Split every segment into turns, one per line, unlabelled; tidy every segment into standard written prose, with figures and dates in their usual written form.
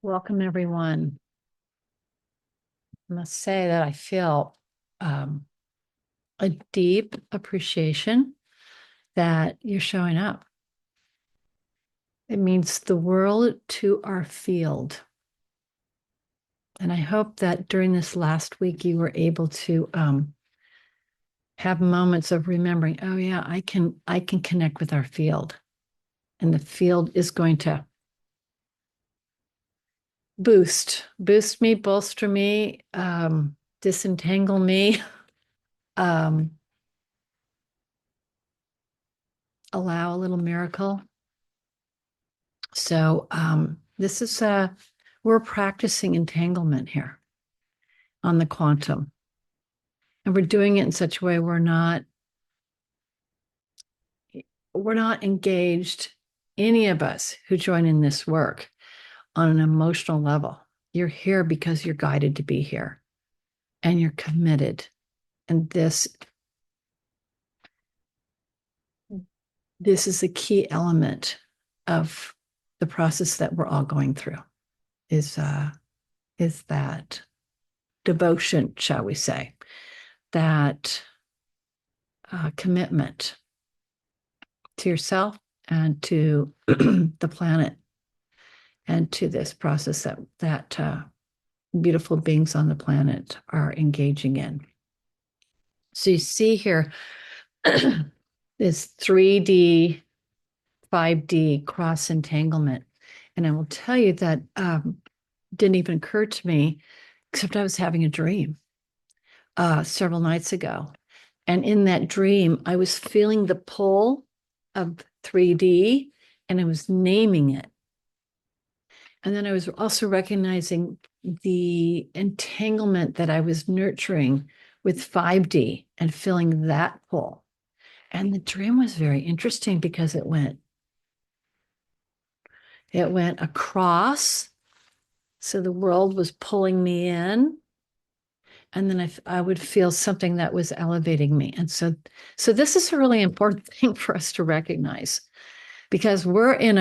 Welcome, everyone. I must say that I feel a deep appreciation that you're showing up. It means the world to our field. And I hope that during this last week, you were able to have moments of remembering, oh yeah, I can connect with our field. And the field is going to boost me, bolster me, disentangle me, um, allow a little miracle. So this is we're practicing entanglement here on the quantum. And we're doing it in such a way we're not engaged, any of us who join in this work on an emotional level. You're here because you're guided to be here and you're committed. And this is a key element of the process that we're all going through is that devotion, shall we say, that commitment to yourself and to the planet and to this process that beautiful beings on the planet are engaging in. So you see here this 3D, 5D cross entanglement. And I will tell you that didn't even occur to me, except I was having a dream several nights ago. And in that dream, I was feeling the pull of 3D and I was naming it. And then I was also recognizing the entanglement that I was nurturing with 5D and feeling that pull. And the dream was very interesting because it went across. So the world was pulling me in. And then I would feel something that was elevating me. And so this is a really important thing for us to recognize because we're in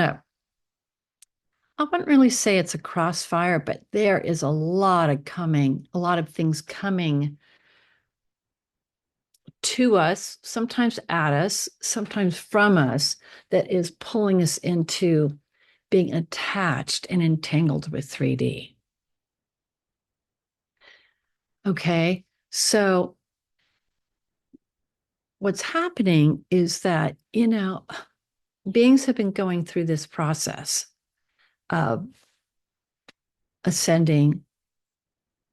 I wouldn't really say it's a crossfire, but there is a lot of things coming to us, sometimes at us, sometimes from us, that is pulling us into being attached and entangled with 3D. Okay, so what's happening is that, beings have been going through this process of ascending,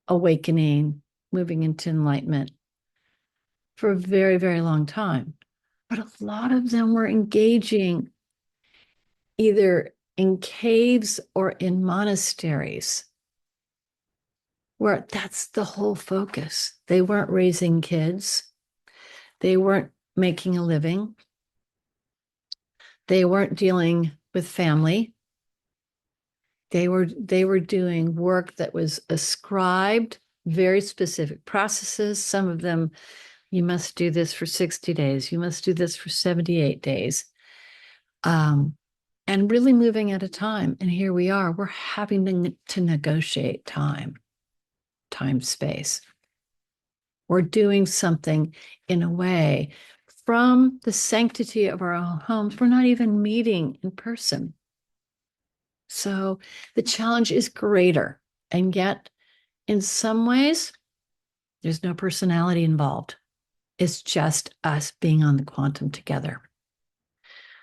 awakening, moving into enlightenment for a very, very long time. But a lot of them were engaging either in caves or in monasteries, where that's the whole focus. They weren't raising kids, they weren't making a living, they weren't dealing with family. They were doing work that was ascribed very specific processes. Some of them, you must do this for 60 days, you must do this for 78 days. And really moving at a time. And here we are, we're having to negotiate time, space. We're doing something in a way from the sanctity of our own homes. We're not even meeting in person. So the challenge is greater. And yet, in some ways, there's no personality involved. It's just us being on the quantum together.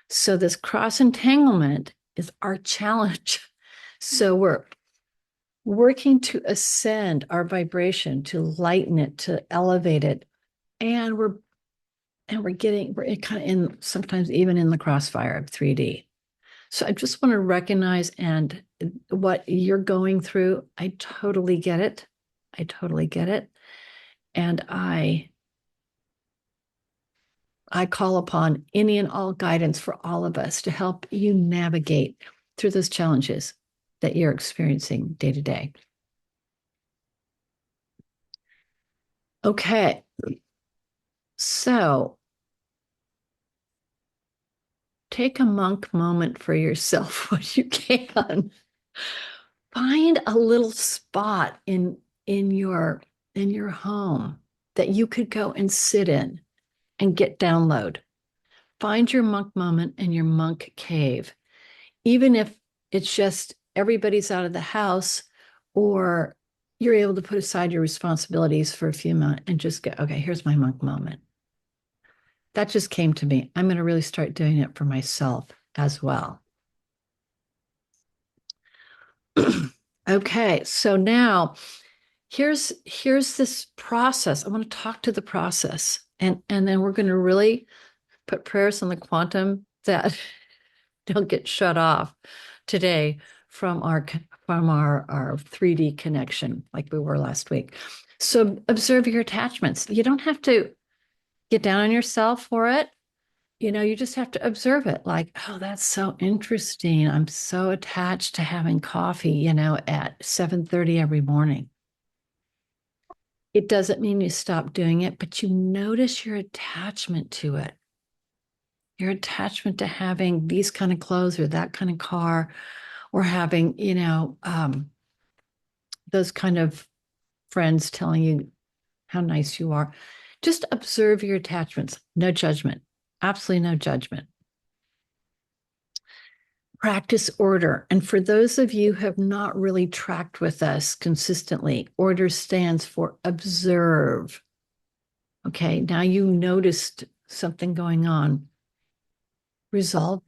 So this cross entanglement is our challenge. So we're working to ascend our vibration, to lighten it, to elevate it. And we're kind of in sometimes even in the crossfire of 3D. So I just want to recognize and what you're going through. I totally get it. I totally get it. And I call upon any and all guidance for all of us to help you navigate through those challenges that you're experiencing day to day. Okay. So take a monk moment for yourself when you can. find a little spot in your home that you could go and sit in and get download. Find your monk moment in your monk cave, even if it's just everybody's out of the house, or you're able to put aside your responsibilities for a few minutes and just go, okay, here's my monk moment. That just came to me. I'm going to really start doing it for myself as well. Okay, so now here's this process. I want to talk to the process, and then we're going to really put prayers on the quantum that don't get shut off today from our 3D connection like we were last week. So observe your attachments. You don't have to get down on yourself for it. You just have to observe it like, oh, that's so interesting. I'm so attached to having coffee, at 7:30 every morning. It doesn't mean you stop doing it, but you notice your attachment to it. Your attachment to having these kind of clothes or that kind of car, or having, those kind of friends telling you how nice you are. Just observe your attachments. No judgment. Absolutely no judgment. Practice order. And for those of you who have not really tracked with us consistently, order stands for observe. Okay, now you noticed something going on. Resolve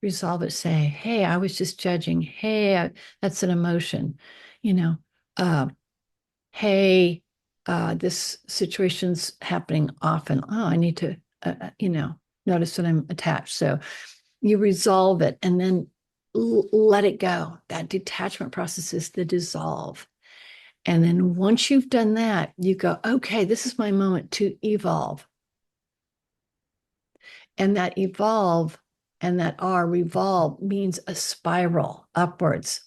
it. Say, hey, I was just judging. Hey, that's an emotion. You know, uh, hey, this situation's happening often. Oh, I need to, notice that I'm attached. So you resolve it and then let it go. That detachment process is the dissolve. And then once you've done that, you go, okay, this is my moment to evolve. And that evolve and that R revolve means a spiral upwards,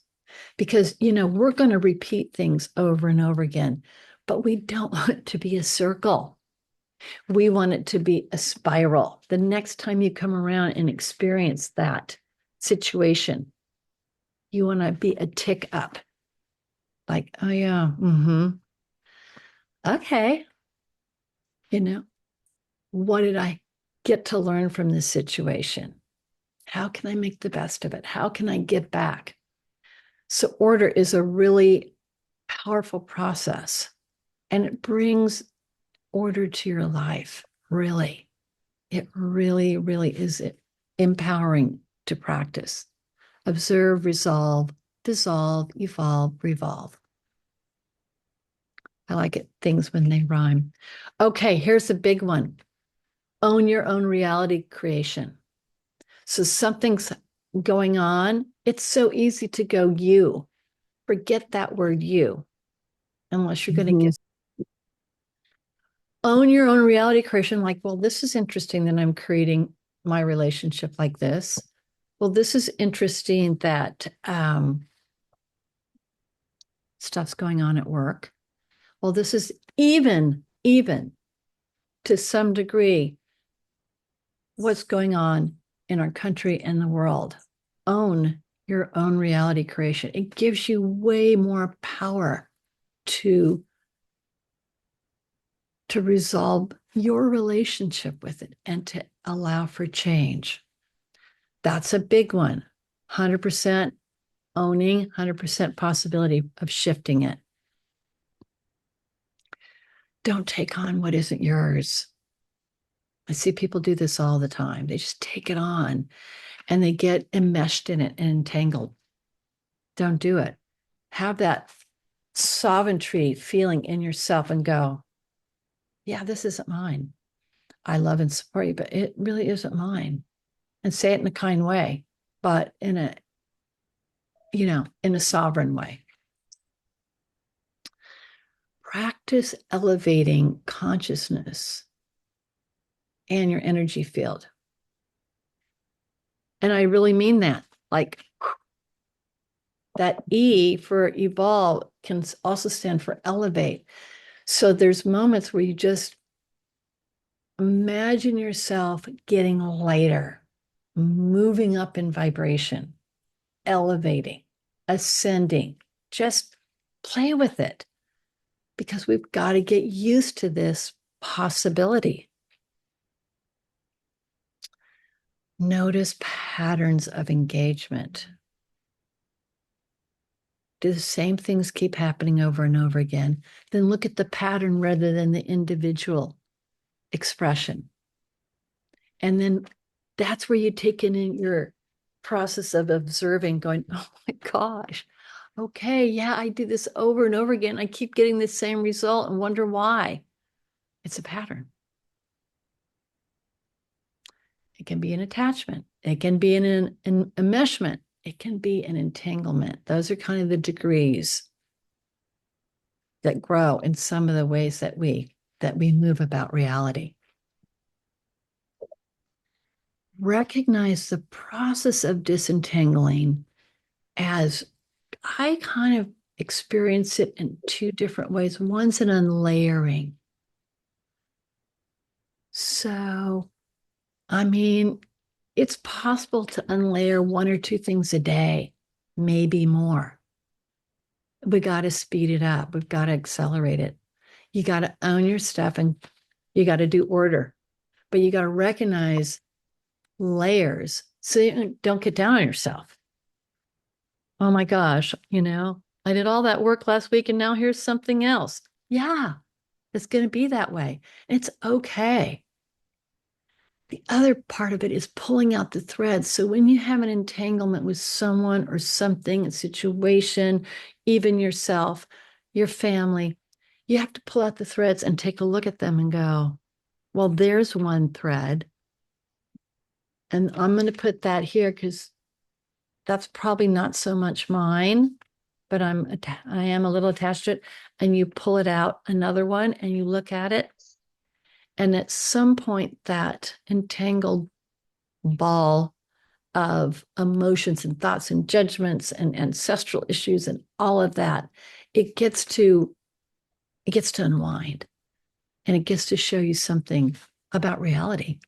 because, we're going to repeat things over and over again, but we don't want it to be a circle. We want it to be a spiral. The next time you come around and experience that situation, you want to be a tick up. Like, oh yeah, okay. What did I get to learn from this situation? How can I make the best of it? How can I give back? So order is a really powerful process, and it brings order to your life. Really, it really, really is empowering to practice. Observe, resolve, dissolve, evolve, revolve. I like it, things when they rhyme. Okay, here's a big one. Own your own reality creation. So something's going on. It's so easy to go you. Forget that word you, unless you're going to get own your own reality creation. Like, well, this is interesting that I'm creating my relationship like this. Well, this is interesting that stuff's going on at work. Well, this is even to some degree what's going on in our country and the world. Own your own reality creation. It gives you way more power to resolve your relationship with it and to allow for change. That's a big one. 100% owning, 100% possibility of shifting it. Don't take on what isn't yours. I see people do this all the time. They just take it on and they get enmeshed in it and entangled. Don't do it. Have that sovereignty feeling in yourself and go, yeah, this isn't mine. I love and support you, but it really isn't mine. And say it in a kind way, but in a sovereign way. Practice elevating consciousness and your energy field. And I really mean that. Like, that E for evolve can also stand for elevate. So there's moments where you just imagine yourself getting lighter, moving up in vibration, elevating. ascending. Just play with it because we've got to get used to this possibility. Notice patterns of engagement. Do the same things keep happening over and over again? Then look at the pattern rather than the individual expression. And then that's where you take in your process of observing, going, oh my gosh, okay, yeah, I do this over and over again. I keep getting the same result and wonder why. It's a pattern. It can be an attachment. It can be an enmeshment. It can be an entanglement. Those are kind of the degrees that grow in some of the ways that we move about reality. Recognize the process of disentangling as I kind of experience it in two different ways. One's an unlayering. So, I mean, it's possible to unlayer one or two things a day, maybe more. We got to speed it up. We've got to accelerate it. You got to own your stuff and you got to do order, but you got to recognize layers so you don't get down on yourself. Oh my gosh, I did all that work last week and now here's something else. Yeah, it's going to be that way. It's okay. The other part of it is pulling out the threads. So when you have an entanglement with someone or something, a situation, even yourself, your family, you have to pull out the threads and take a look at them and go, well, there's one thread. And I'm going to put that here because that's probably not so much mine, but I am a little attached to it. And you pull it out, another one, and you look at it. And at some point, that entangled ball of emotions and thoughts and judgments and ancestral issues and all of that, it gets to unwind, and it gets to show you something about reality,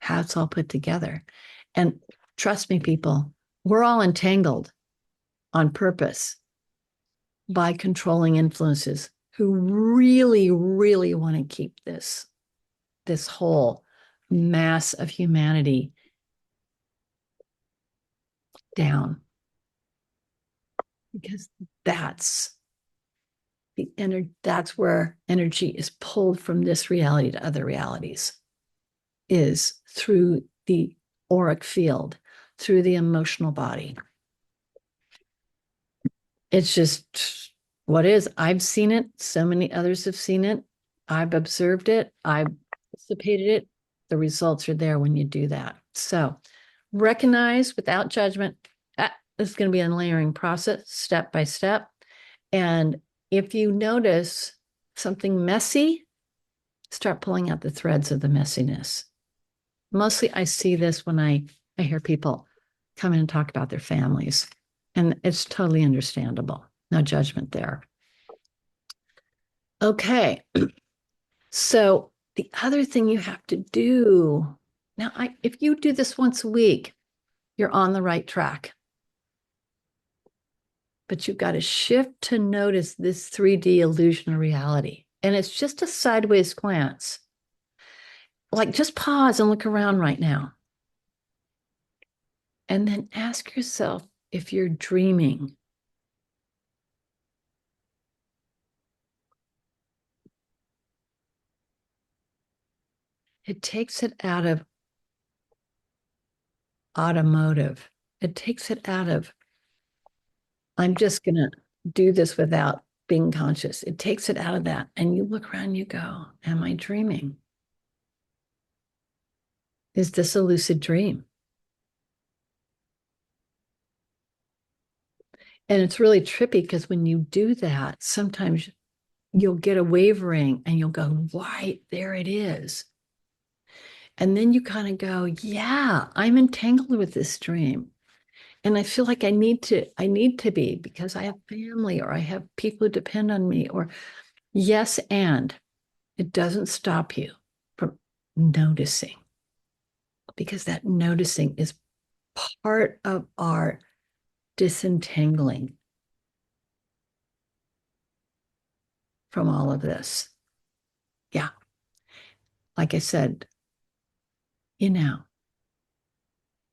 how it's all put together. And trust me, people, we're all entangled on purpose by controlling influences who really, really want to keep this whole mass of humanity down, because that's that's where energy is pulled from this reality to other realities, is through the auric field, through the emotional body. It's just what is. I've seen it. So many others have seen it. I've observed it. I've anticipated it. The results are there when you do that. So recognize without judgment. This is going to be a layering process, step by step. And if you notice something messy, start pulling out the threads of the messiness. Mostly I see this when I hear people come in and talk about their families, and it's totally understandable. No judgment there. Okay. So the other thing you have to do now, if you do this once a week, you're on the right track. But you've got to shift to notice this 3D illusion of reality. And it's just a sideways glance. Like, just pause and look around right now. And then ask yourself if you're dreaming. It takes it out of automotive. It takes it out of, I'm just going to do this without being conscious. It takes it out of that. And you look around and you go, am I dreaming? Is this a lucid dream? And it's really trippy because when you do that, sometimes you'll get a wavering and you'll go, right, there it is. And then you kind of go, yeah, I'm entangled with this dream. And I feel like I need to be, because I have family or I have people who depend on me, or yes, and it doesn't stop you from noticing, because that noticing is part of our disentangling from all of this. Yeah. Like I said,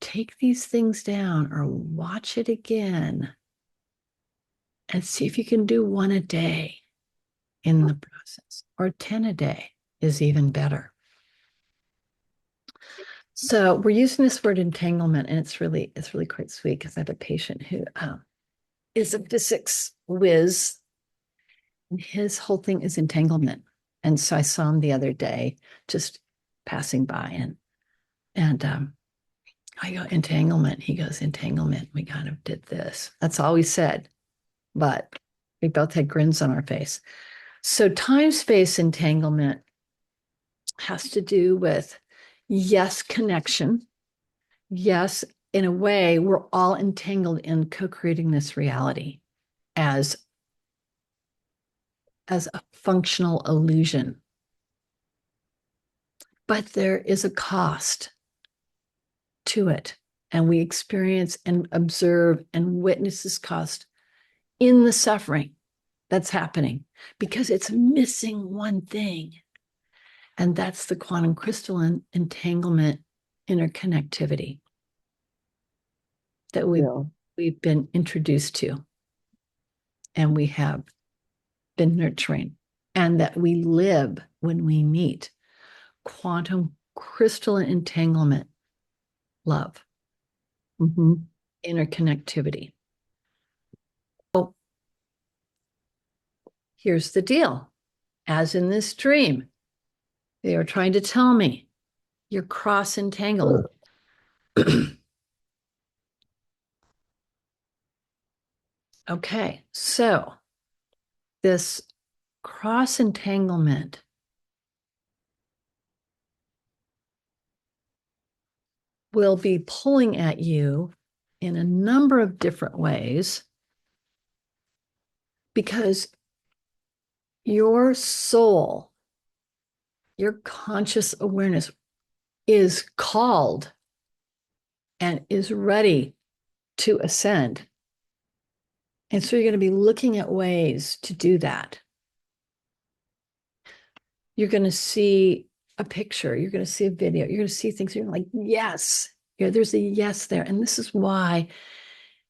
take these things down or watch it again and see if you can do one a day in the process, or 10 a day is even better. So we're using this word entanglement, and it's really quite sweet because I have a patient who is a physics whiz, and his whole thing is entanglement. And so I saw him the other day, just passing by, and I go, entanglement. He goes, entanglement. We kind of did this. That's all we said, but we both had grins on our face. So time-space entanglement has to do with, yes, connection. Yes, in a way, we're all entangled in co-creating this reality as a functional illusion. But there is a cost to it. And we experience and observe and witness this cost in the suffering that's happening because it's missing one thing. And that's the quantum crystalline entanglement interconnectivity that we've been introduced to and we have been nurturing, and that we live when we meet quantum crystalline entanglement love, interconnectivity. So here's the deal. As in this dream, they are trying to tell me you're cross-entangled. Okay, so this cross-entanglement will be pulling at you in a number of different ways because your soul, your conscious awareness is called and is ready to ascend. And so you're going to be looking at ways to do that. You're going to see a picture, you're going to see a video, you're going to see things, you're like, yes, there's a yes there. And this is why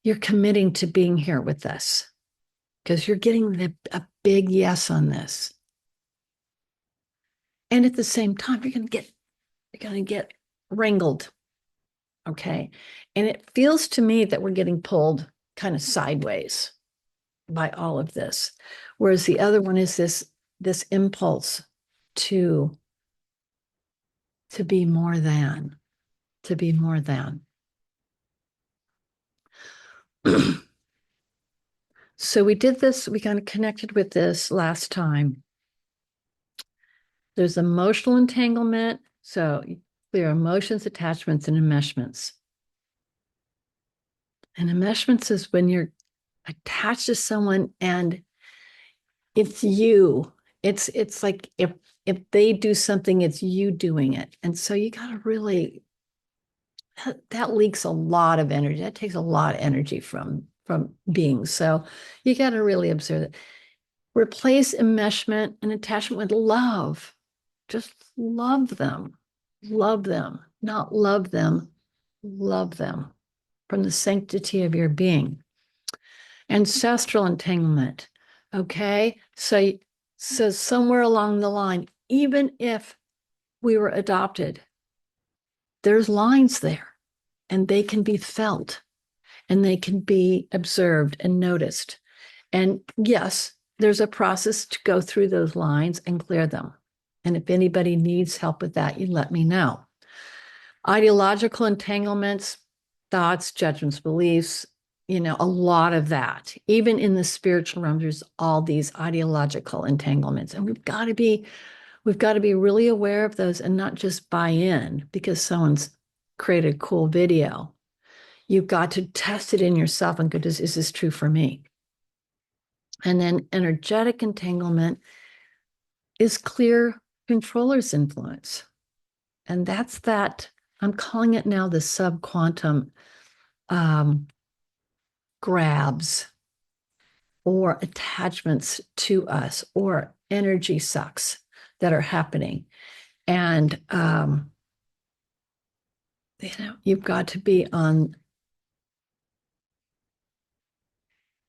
you're committing to being here with us, because you're getting a big yes on this. And at the same time, you're going to get wrangled. Okay. And it feels to me that we're getting pulled kind of sideways by all of this. Whereas the other one is this impulse to be more than, to be more than. So we did this, we kind of connected with this last time. There's emotional entanglement. So there are emotions, attachments, and enmeshments. And enmeshments is when you're attached to someone and it's you. It's like if they do something, it's you doing it. And so you got to really, that leaks a lot of energy. That takes a lot of energy from beings. So you got to really observe it. Replace enmeshment and attachment with love. Just love them. Love them. Not love them. Love them from the sanctity of your being. Ancestral entanglement. Okay. So somewhere along the line, even if we were adopted, there's lines there and they can be felt and they can be observed and noticed. And yes, there's a process to go through those lines and clear them. And if anybody needs help with that, you let me know. Ideological entanglements, thoughts, judgments, beliefs, a lot of that. Even in the spiritual realm, there's all these ideological entanglements. And we've got to be really aware of those and not just buy in because someone's created a cool video. You've got to test it in yourself and go, is this true for me? And then energetic entanglement is clear controller's influence. And that's that, I'm calling it now the subquantum grabs or attachments to us or energy sucks that are happening. And, you've got to be on,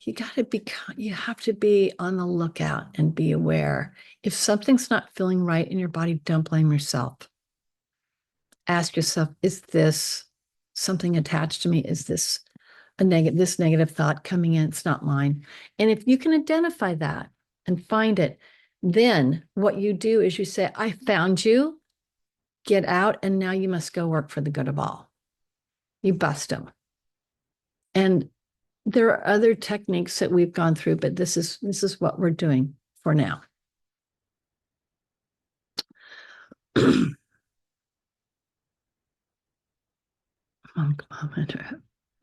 you have to be on the lookout and be aware. If something's not feeling right in your body, don't blame yourself. Ask yourself, is this something attached to me? Is this this negative thought coming in? It's not mine. And if you can identify that and find it, then what you do is you say, I found you, get out, and now you must go work for the good of all. You bust them. And there are other techniques that we've gone through, but this is what we're doing for now.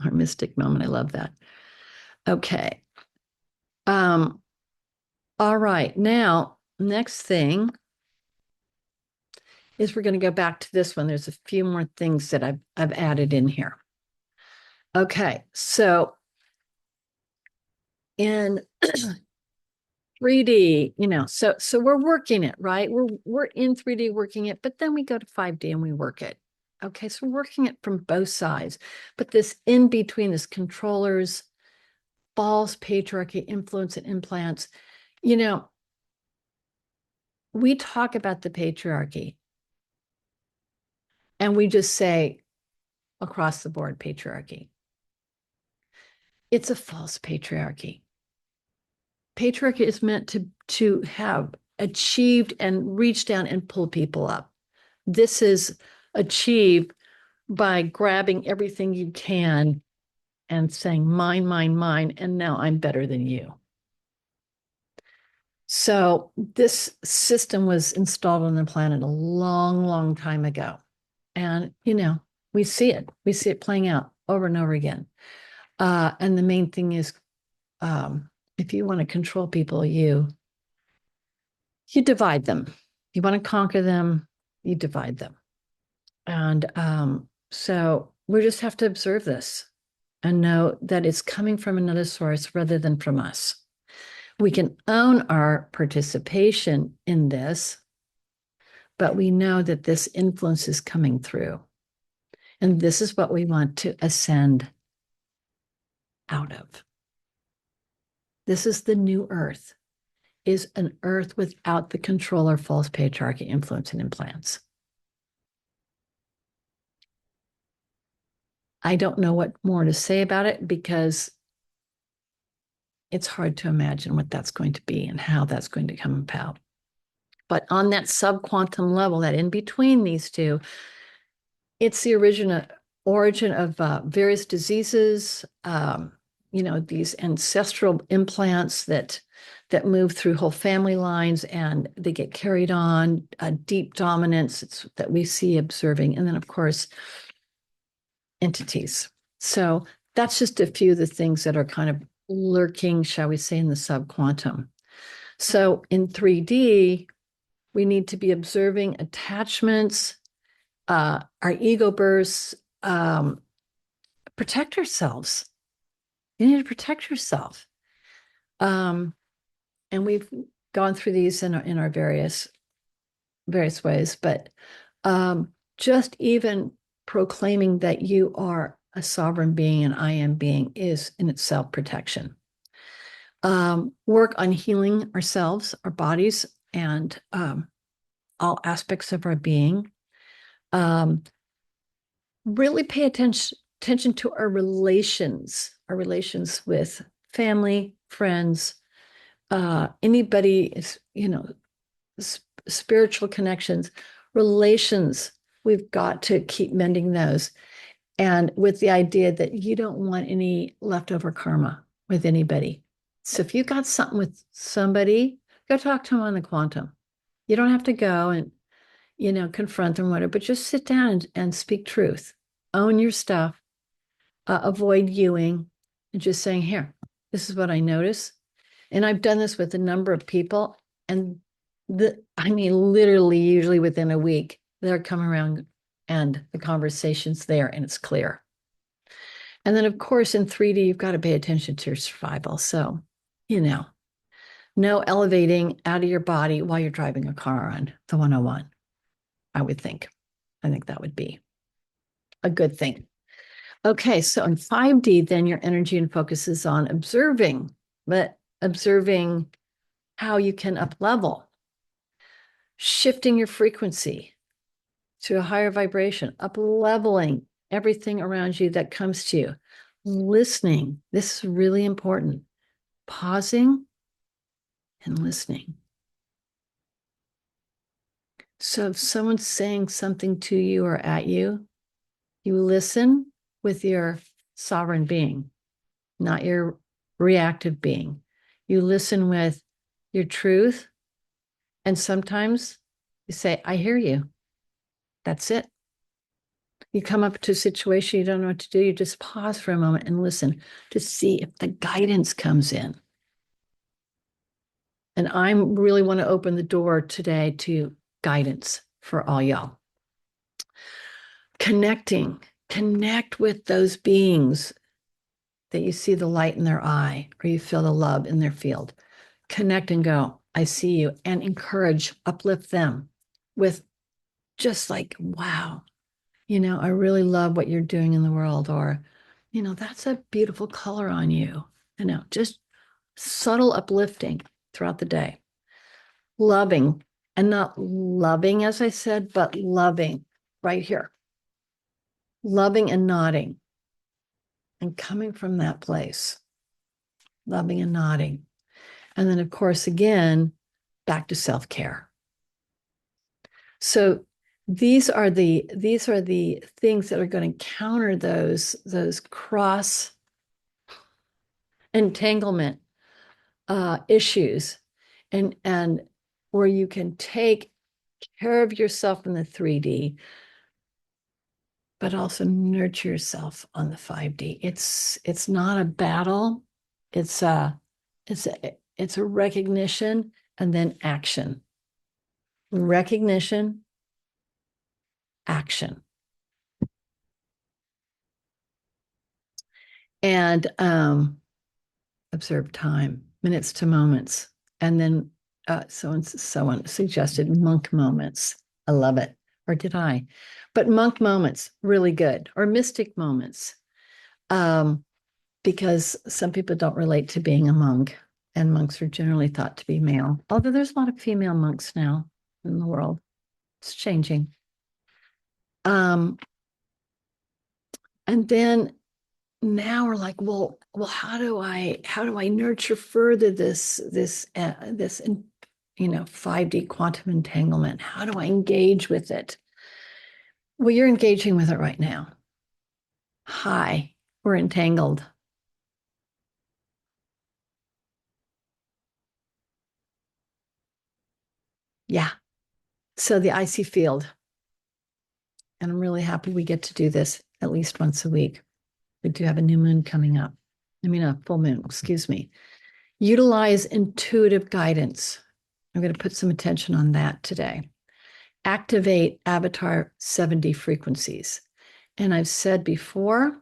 Our mystic moment. I love that. Okay. All right. Now, next thing is we're going to go back to this one. There's a few more things that I've added in here. Okay. So in 3D, so we're working it, right? We're in 3D working it, but then we go to 5D and we work it. Okay, so we're working it from both sides. But this in between, this controllers, false patriarchy, influence, and implants, we talk about the patriarchy and we just say across the board patriarchy. It's a false patriarchy. Patriarchy is meant to have achieved and reach down and pull people up. This is achieved by grabbing everything you can and saying, mine, mine, mine, and now I'm better than you. So this system was installed on the planet a long, long time ago. And, we see it. We see it playing out over and over again. And the main thing is, if you want to control people, you divide them. You want to conquer them, you divide them. And so we just have to observe this and know that it's coming from another source rather than from us. We can own our participation in this, but we know that this influence is coming through. And this is what we want to ascend out of. This is the new earth, is an earth without the control or false patriarchy, influence, and implants. I don't know what more to say about it because it's hard to imagine what that's going to be and how that's going to come about. But on that subquantum level, that in between these two, it's the origin of various diseases, these ancestral implants that move through whole family lines and they get carried on, a deep dominance that we see observing. And then, of course, entities. So that's just a few of the things that are kind of lurking, shall we say, in the subquantum. So in 3D, we need to be observing attachments, our ego bursts, protect ourselves. You need to protect yourself. And we've gone through these in our various ways, but just even proclaiming that you are a sovereign being and I am being is in itself protection. Work on healing ourselves, our bodies, and all aspects of our being. Really pay attention to our relations with family, friends, anybody is, spiritual connections, relations. We've got to keep mending those. And with the idea that you don't want any leftover karma with anybody. So if you got something with somebody, go talk to them on the quantum. You don't have to go and, confront them, whatever, but just sit down and speak truth. Own your stuff. Avoid youing and just saying, here, this is what I notice. And I've done this with a number of people. And literally, usually within a week, they're coming around and the conversation's there and it's clear. And then, of course, in 3D, you've got to pay attention to your survival. So, you know, no elevating out of your body while you're driving a car on the 101, I would think. I think that would be a good thing. Okay, so in 5D, then your energy and focus is on observing, but observing how you can up level, shifting your frequency to a higher vibration, up leveling everything around you that comes to you, listening. This is really important. Pausing and listening. So if someone's saying something to you or at you, you listen with your sovereign being, not your reactive being. You listen with your truth. And sometimes you say, I hear you. That's it. You come up to a situation, you don't know what to do. You just pause for a moment and listen to see if the guidance comes in. And I really want to open the door today to guidance for all y'all. Connect with those beings that you see the light in their eye or you feel the love in their field. Connect and go, I see you, and encourage, uplift them with just like, wow, I really love what you're doing in the world, or, that's a beautiful color on you. Just subtle uplifting throughout the day. Loving, and not loving, as I said, but loving right here. Loving and nodding. And coming from that place, loving and nodding. And then, of course, again, back to self-care. So these are the things that are going to counter those cross entanglement issues, and where you can take care of yourself in the 3D, but also nurture yourself on the 5D. It's not a battle. It's a recognition and then action. Recognition, action. And observe time, minutes to moments. And then someone suggested monk moments. I love it. Or did I? But monk moments, really good. Or mystic moments. Because some people don't relate to being a monk, and monks are generally thought to be male. Although there's a lot of female monks now in the world. It's changing. And then now we're like, well, how do I nurture further this 5D quantum entanglement? How do I engage with it? Well, you're engaging with it right now. Hi, we're entangled. Yeah. So the icy field. And I'm really happy we get to do this at least once a week. We do have a new moon coming up. A full moon, excuse me. Utilize intuitive guidance. I'm going to put some attention on that today. Activate avatar 7D frequencies. And I've said before,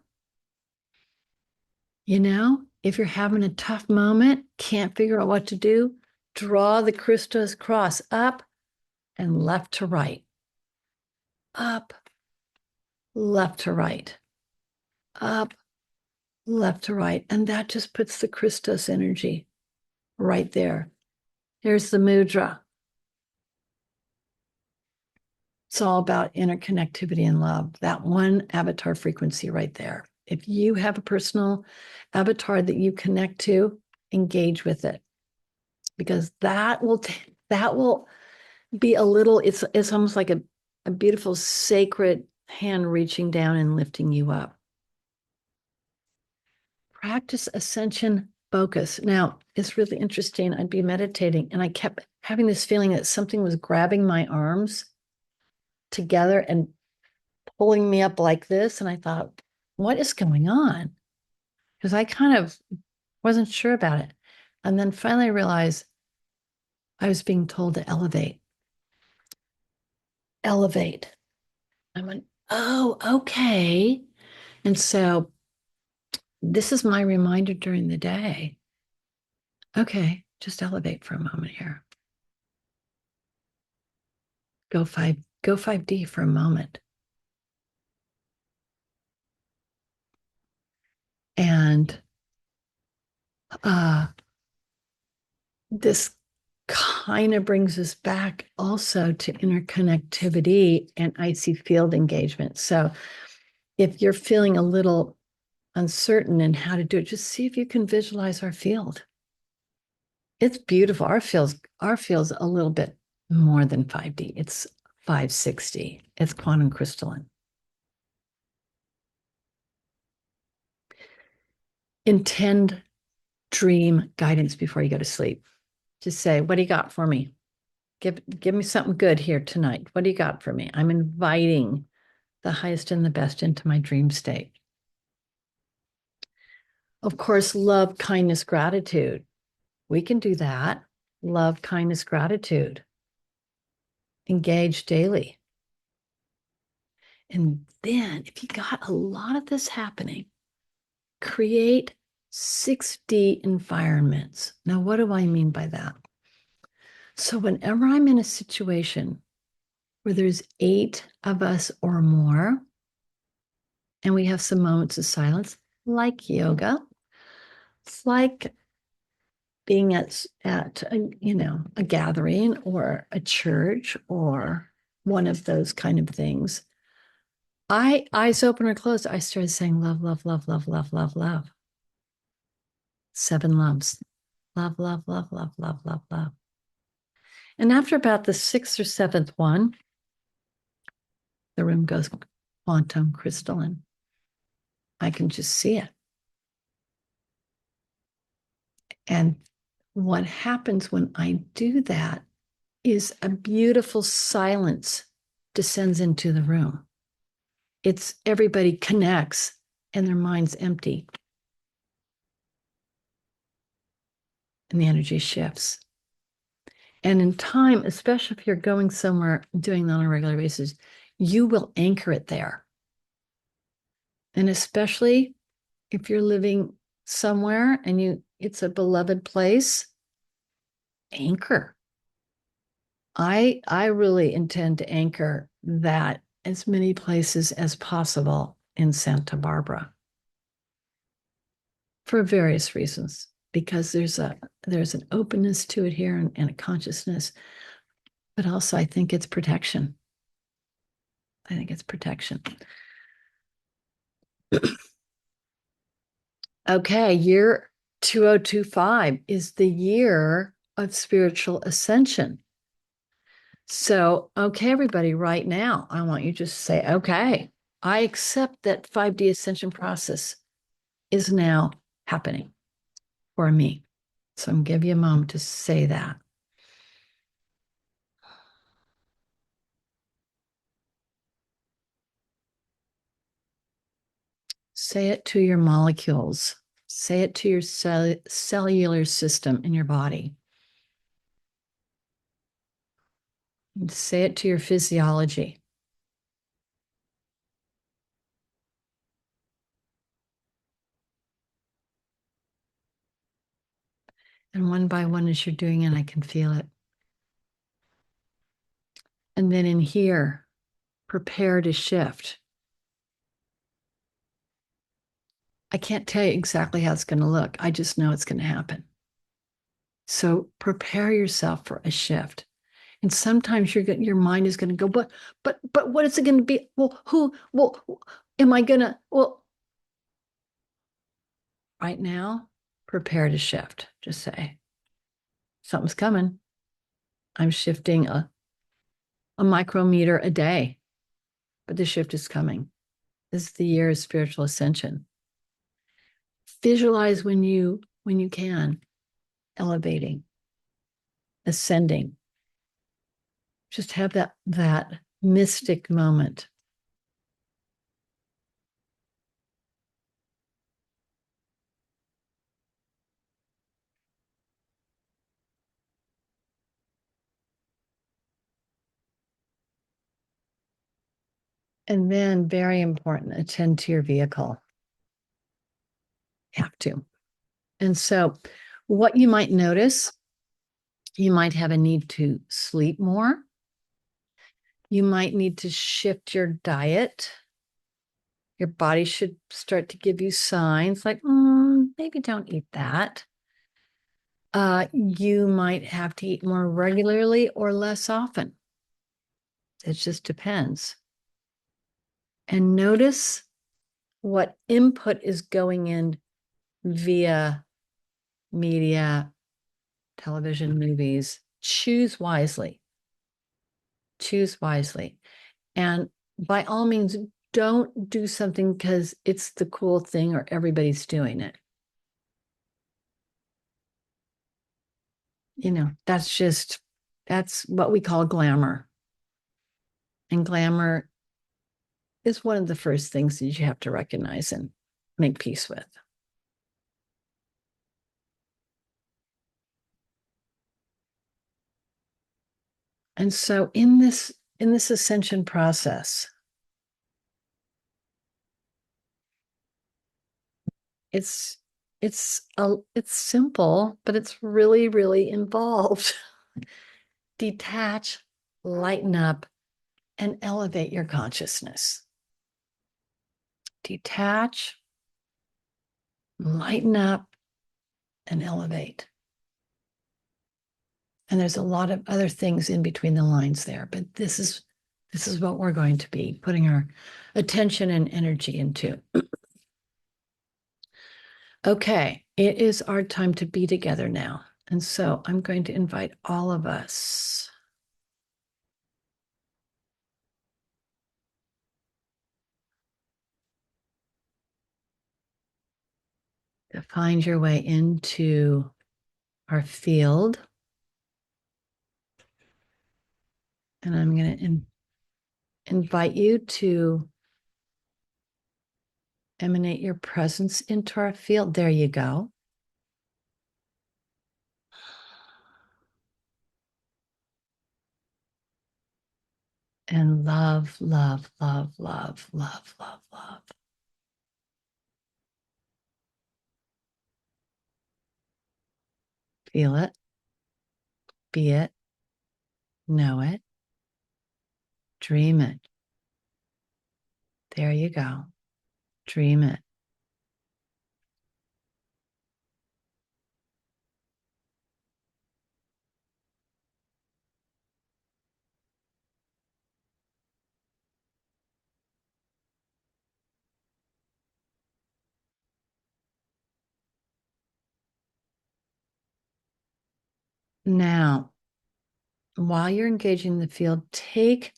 if you're having a tough moment, can't figure out what to do, draw the Christos cross up and left to right. Up, left to right. Up, left to right. And that just puts the Christos energy right there. Here's the mudra. It's all about interconnectivity and love. That one avatar frequency right there. If you have a personal avatar that you connect to, engage with it, because that will be a little. It's almost like a beautiful sacred hand reaching down and lifting you up. Practice ascension focus. Now, it's really interesting. I'd be meditating and I kept having this feeling that something was grabbing my arms together and pulling me up like this. And I thought, what is going on? Because I kind of wasn't sure about it. And then finally I realized I was being told to elevate. Elevate. I went, oh, okay. And so this is my reminder during the day. Okay, just elevate for a moment here. Go 5D for a moment. And this kind of brings us back also to interconnectivity and icy field engagement. So if you're feeling a little uncertain in how to do it, just see if you can visualize our field. It's beautiful. Our field's a little bit more than 5D. It's 560. It's quantum crystalline. Intend dream guidance before you go to sleep. Just say, what do you got for me? Give me something good here tonight. What do you got for me? I'm inviting the highest and the best into my dream state. Of course, love, kindness, gratitude. We can do that. Love, kindness, gratitude. Engage daily. And then, if you got a lot of this happening, create 6D environments. Now, what do I mean by that? So, whenever I'm in a situation where there's 8 of us or more, and we have some moments of silence, like yoga, it's like being at a gathering or a church or one of those kind of things. Eyes open or closed, I started saying love, love, love, love, love, love, love. 7 loves. Love, love, love, love, love, love, love. And after about the 6th or 7th one, the room goes quantum crystalline. I can just see it. And what happens when I do that is a beautiful silence descends into the room. It's everybody connects and their mind's empty. And the energy shifts. And in time, especially if you're going somewhere doing that on a regular basis, you will anchor it there. And especially if you're living somewhere and it's a beloved place, anchor. I really intend to anchor that as many places as possible in Santa Barbara for various reasons, because there's an openness to it here and a consciousness, but also I think it's protection. I think it's protection. Okay, year 2025 is the year of spiritual ascension. So, okay, everybody, right now, I want you to just say, okay, I accept that 5D ascension process is now happening for me. So I'm giving you a moment to say that. Say it to your molecules. Say it to your cellular system in your body. And say it to your physiology. And one by one, as you're doing it, I can feel it. And then in here, prepare to shift. I can't tell you exactly how it's going to look. I just know it's going to happen. So prepare yourself for a shift. And sometimes your mind is going to go, but what is it going to be? Well, am I going to, well, right now, prepare to shift. Just say, something's coming. I'm shifting a micrometer a day, but the shift is coming. This is the year of spiritual ascension. Visualize when you can, elevating, ascending. Just have that mystic moment. And then, very important, attend to your vehicle. Have to. And so, what you might notice, you might have a need to sleep more. You might need to shift your diet. Your body should start to give you signs like, maybe don't eat that. You might have to eat more regularly or less often. It just depends. And notice what input is going in via media, television, movies. Choose wisely. Choose wisely. And by all means, don't do something because it's the cool thing or everybody's doing it. That's what we call glamour. And glamour is one of the first things that you have to recognize and make peace with. And so in this ascension process, it's it's simple, but it's really, really involved. Detach, lighten up, and elevate your consciousness. Detach, lighten up, and elevate. And there's a lot of other things in between the lines there, but this is what we're going to be putting our attention and energy into. Okay, it is our time to be together now. And so I'm going to invite all of us to find your way into our field. And I'm going to invite you to emanate your presence into our field. There you go. And love, love, love, love, love, love, love. Feel it, be it, know it, dream it. There you go. Dream it. Now, while you're engaging the field, take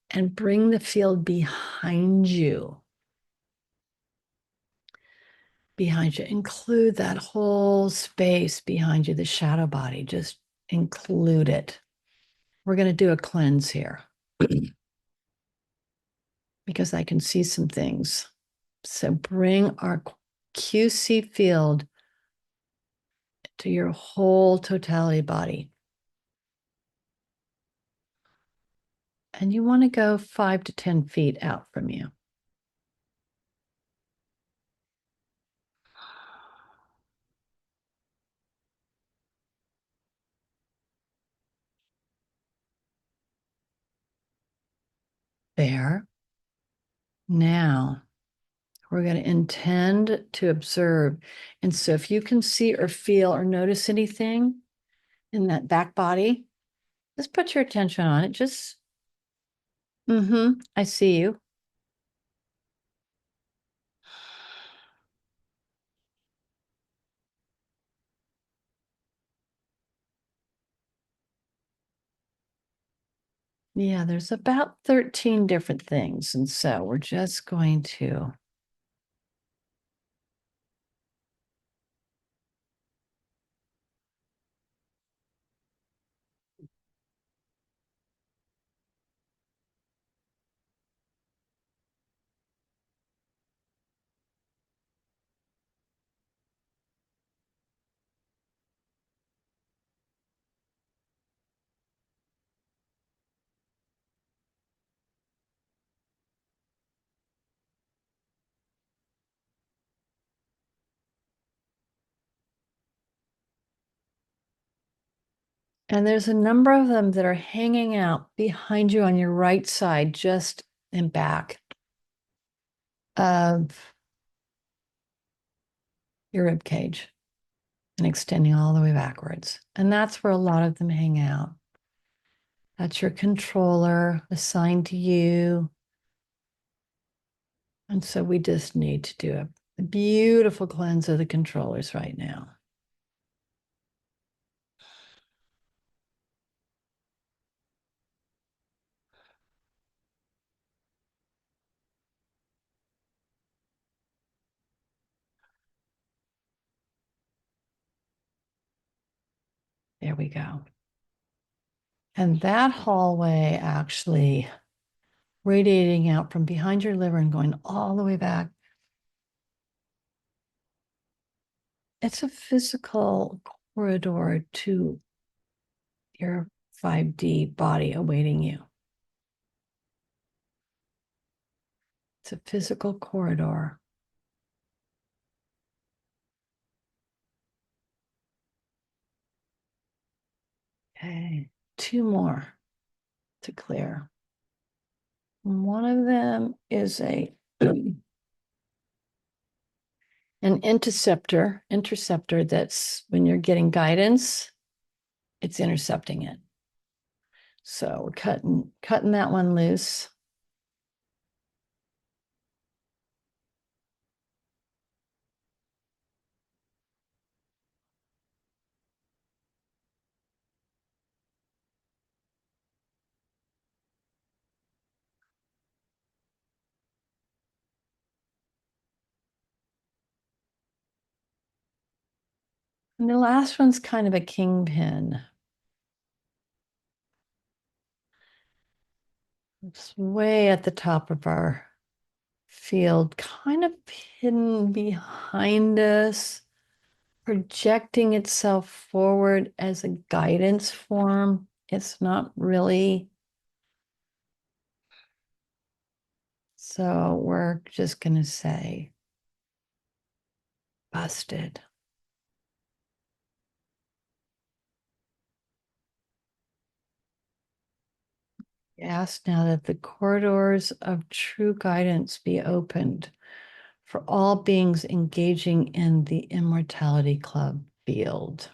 and bring the field behind you. Behind you. Include that whole space behind you, the shadow body. Just include it. We're going to do a cleanse here because I can see some things. So bring our QC field to your whole totality body. And you want to go 5 to 10 feet out from you. There. Now, we're going to intend to observe. And so if you can see or feel or notice anything in that back body, just put your attention on it. Just, I see you. Yeah, there's about 13 different things. And so we're just going to And there's a number of them that are hanging out behind you on your right side, just in back of your rib cage and extending all the way backwards. And that's where a lot of them hang out. That's your controller assigned to you. And so we just need to do a beautiful cleanse of the controllers right now. There we go. And that hallway actually radiating out from behind your liver and going all the way back. It's a physical corridor to your 5D body awaiting you. It's a physical corridor. Okay, two more to clear. One of them is an interceptor that's when you're getting guidance, it's intercepting it. So we're cutting that one loose. And the last one's kind of a kingpin. It's way at the top of our field, kind of hidden behind us, projecting itself forward as a guidance form. It's not really. So we're just going to say busted. Ask now that the corridors of true guidance be opened for all beings engaging in the Immortality Club field.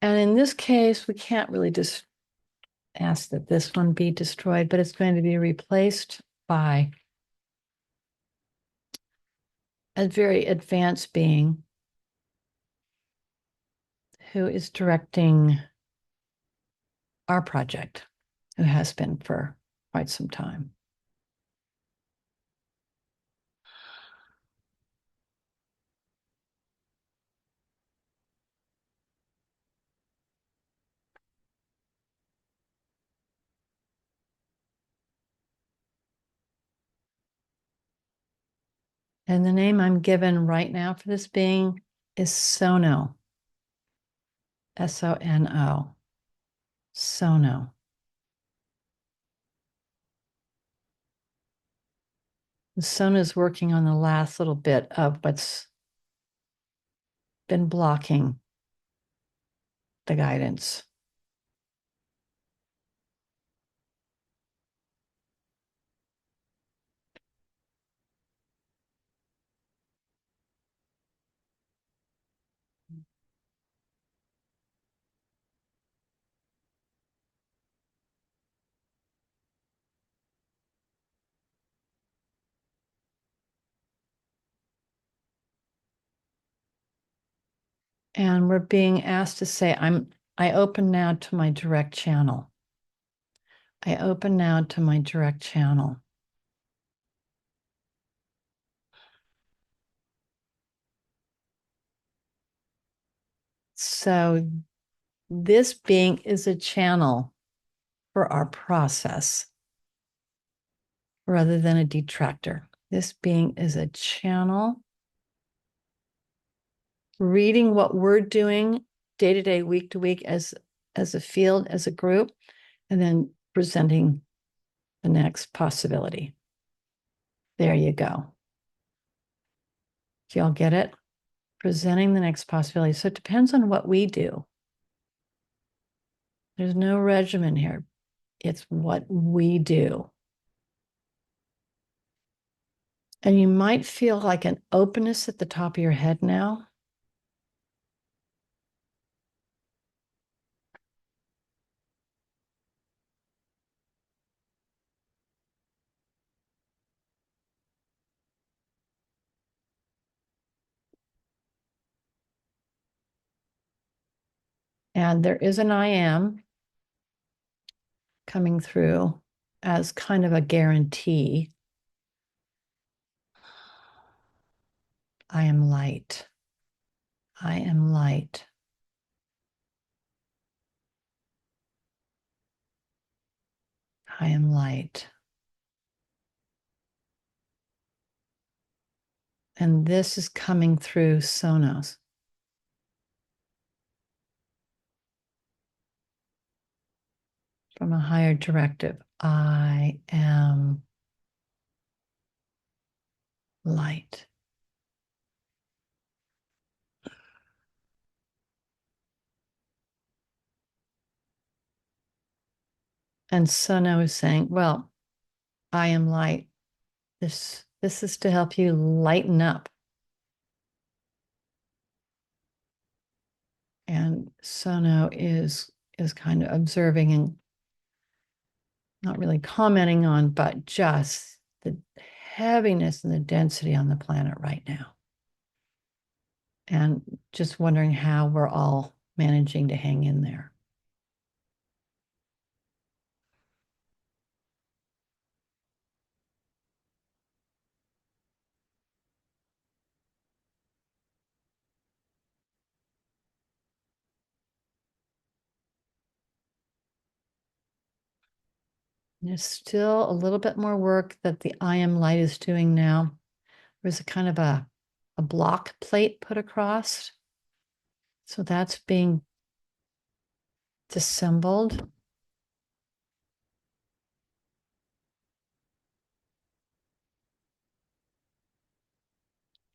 And in this case, we can't really just ask that this one be destroyed, but it's going to be replaced by a very advanced being who is directing our project, who has been for quite some time. And the name I'm given right now for this being is Sono. Sono. Sono. The Sono is working on the last little bit of what's been blocking the guidance. And we're being asked to say, I open now to my direct channel. I open now to my direct channel. So this being is a channel for our process rather than a detractor. This being is a channel reading what we're doing day to day, week to week as a field, as a group, and then presenting the next possibility. There you go. Do y'all get it? Presenting the next possibility. So it depends on what we do. There's no regimen here. It's what we do. And you might feel like an openness at the top of your head now. And there is an I am coming through as kind of a guarantee. I am light. I am light. I am light. And this is coming through Sonos. From a higher directive. I am light. And Sono is saying, well, I am light. This is to help you lighten up. And Sono is kind of observing and not really commenting on, but just the heaviness and the density on the planet right now. And just wondering how we're all managing to hang in there. There's still a little bit more work that the I am light is doing now. There's a kind of a block plate put across. So that's being dissembled.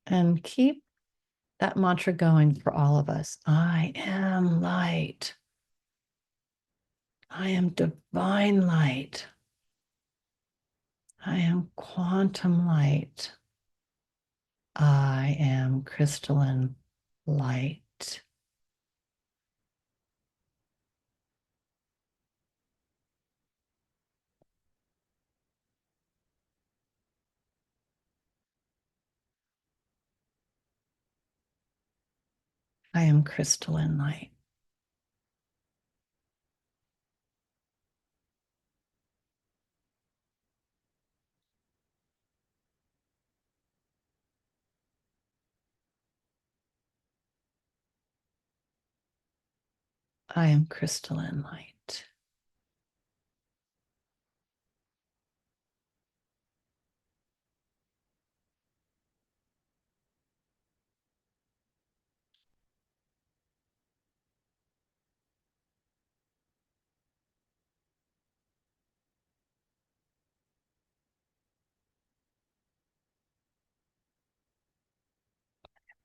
And keep that mantra going for all of us. I am light. I am divine light. I am quantum light. I am crystalline light. I am crystalline light. I am crystalline light.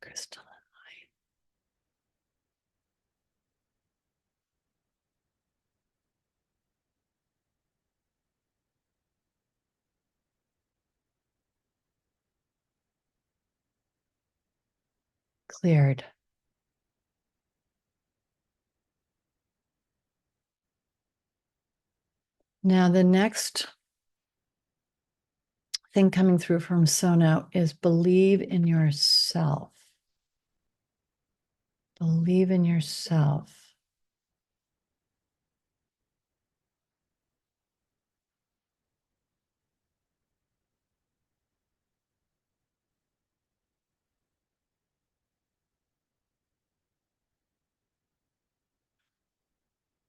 Crystalline light. Cleared. Now, the next thing coming through from Sono is believe in yourself. Believe in yourself.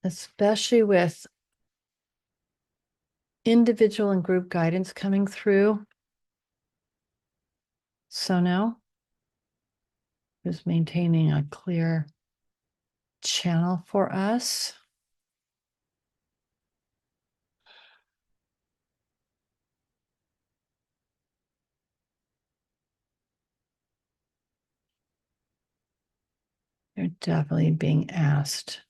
Especially with individual and group guidance coming through. So now, just maintaining a clear channel for us. You're definitely being asked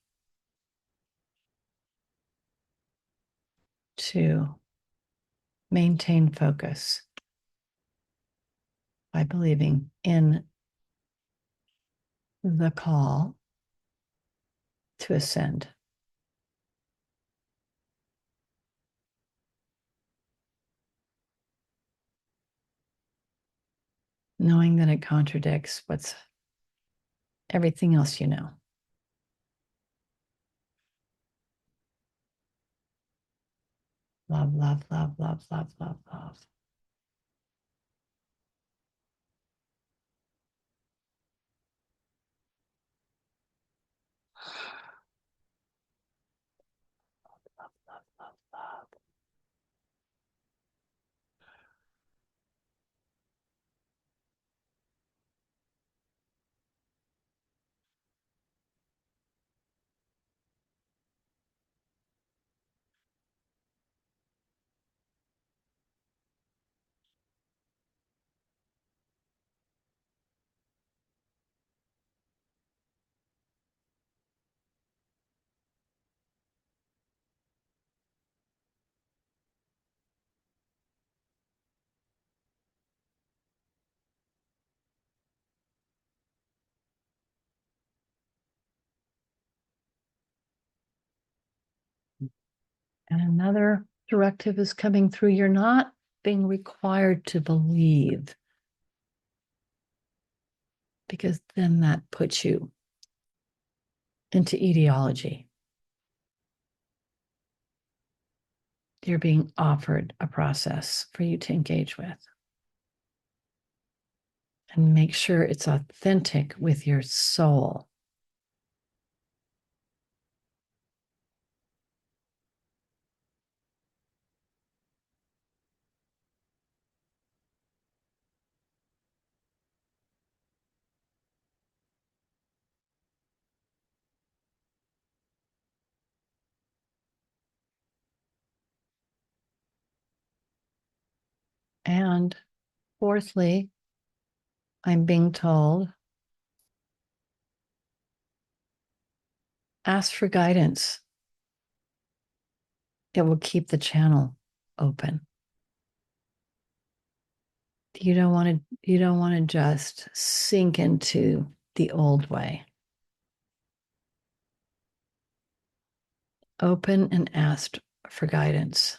to maintain focus by believing in the call to ascend. Knowing that it contradicts what's everything else you know. Love, love, love, love, love, love, love. Love, love, love, love. And another directive is coming through. You're not being required to believe, because then that puts you into etiology. You're being offered a process for you to engage with. And make sure it's authentic with your soul. And fourthly, I'm being told, ask for guidance. It will keep the channel open. You don't want to just sink into the old way. Open and ask for guidance.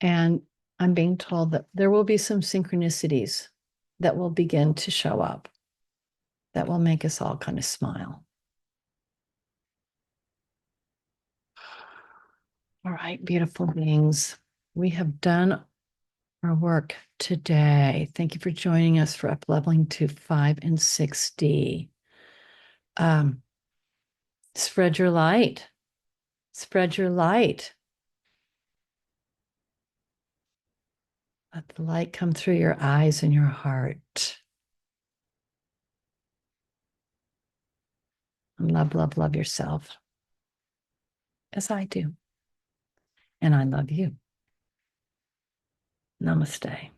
And I'm being told that there will be some synchronicities that will begin to show up that will make us all kind of smile. All right, beautiful beings. We have done our work today. Thank you for joining us for upleveling to 5 and 6D. Spread your light. Spread your light. Let the light come through your eyes and your heart. And love, love, love yourself, as I do. And I love you. Namaste.